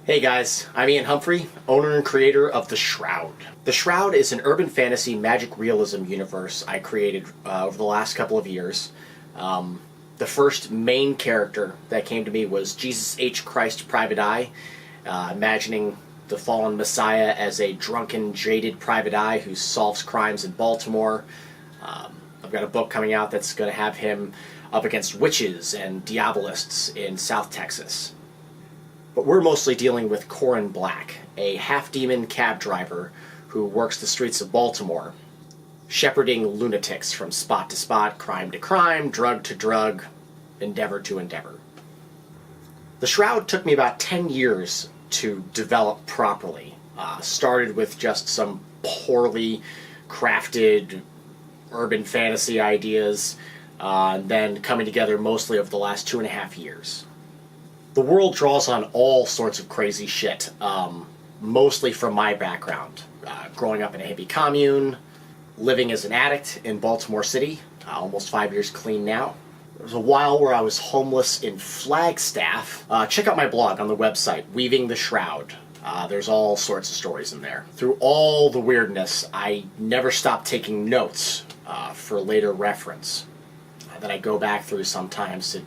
Hey guys, I'm Ian Humphrey, owner and creator of The Shroud. The Shroud is an urban fantasy magic realism universe I created over the last couple of years. The first main character that came to me was Jesus H. Christ Private Eye, imagining the fallen Messiah as a drunken, jaded private eye who solves crimes in Baltimore. I've got a book coming out that's going to have him up against witches and diabolists in South Texas. But we're mostly dealing with Corin Black, a half-demon cab driver who works the streets of Baltimore, shepherding lunatics from spot to spot, crime to crime, drug to drug, endeavor to endeavor. The Shroud took me about 10 years to develop properly. Started with just some poorly crafted urban fantasy ideas, and then coming together mostly over the last 2.5 years. The world draws on all sorts of crazy shit, mostly from my background. Growing up in a hippie commune, living as an addict in Baltimore City, almost 5 years clean now. There was a while where I was homeless in Flagstaff. Check out my blog on the website, Weaving the Shroud. There's all sorts of stories in there. Through all the weirdness, I never stopped taking notes for later reference that I go back through sometimes to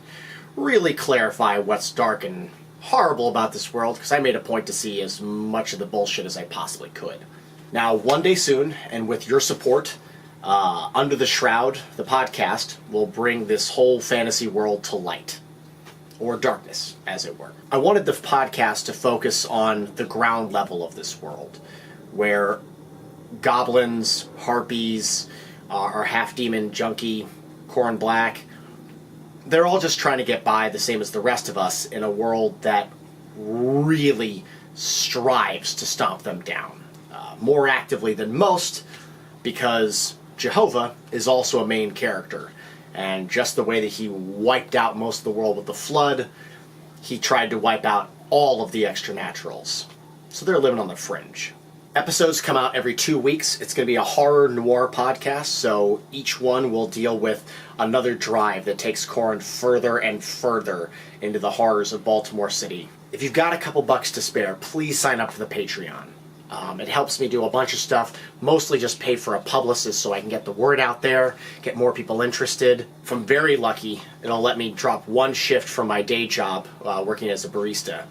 really clarify what's dark and horrible about this world, because I made a point to see as much of the bullshit as I possibly could. Now, one day soon, and with your support, Under the Shroud, the podcast, will bring this whole fantasy world to light. Or darkness, as it were. I wanted the podcast to focus on the ground level of this world, where goblins, harpies, our half-demon junkie, Corin Black, they're all just trying to get by the same as the rest of us in a world that really strives to stomp them down. More actively than most, because Jehovah is also a main character. And just the way that he wiped out most of the world with the flood, he tried to wipe out all of the extra-naturals. So they're living on the fringe. Episodes come out every 2 weeks. It's going to be a horror noir podcast, so each one will deal with another drive that takes Corin further and further into the horrors of Baltimore City. If you've got a couple bucks to spare, please sign up for the Patreon. It helps me do a bunch of stuff, mostly just pay for a publicist so I can get the word out there, get more people interested. If I'm very lucky, it'll let me drop one shift from my day job working as a barista,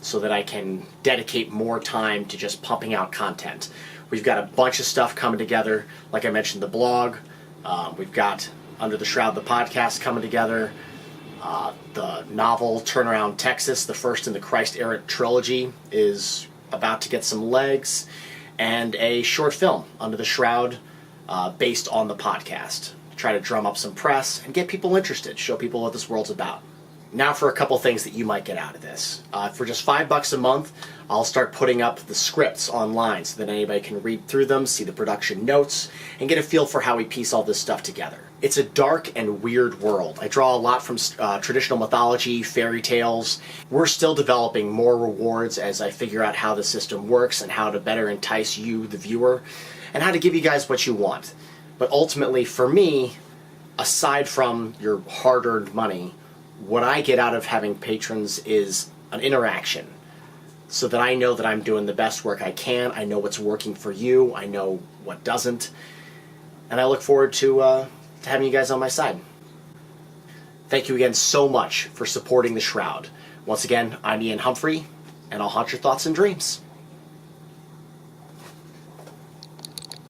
so that I can dedicate more time to just pumping out content. We've got a bunch of stuff coming together. Like I mentioned, the blog. We've got Under the Shroud, the podcast coming together. The novel Turnaround Texas, the first in the Christ Errant trilogy, is about to get some legs. And a short film, Under the Shroud, based on the podcast. Try to drum up some press and get people interested, show people what this world's about. Now for a couple things that you might get out of this. For just $5 a month, I'll start putting up the scripts online so that anybody can read through them, see the production notes, and get a feel for how we piece all this stuff together. It's a dark and weird world. I draw a lot from traditional mythology, fairy tales. We're still developing more rewards as I figure out how the system works and how to better entice you, the viewer, and how to give you guys what you want. But ultimately, for me, aside from your hard-earned money, what I get out of having patrons is an interaction, so that I know that I'm doing the best work I can. I know what's working for you. I know what doesn't. And I look forward to having you guys on my side. Thank you again so much for supporting The Shroud. Once again, I'm Ian Humphrey, and I'll haunt your thoughts and dreams.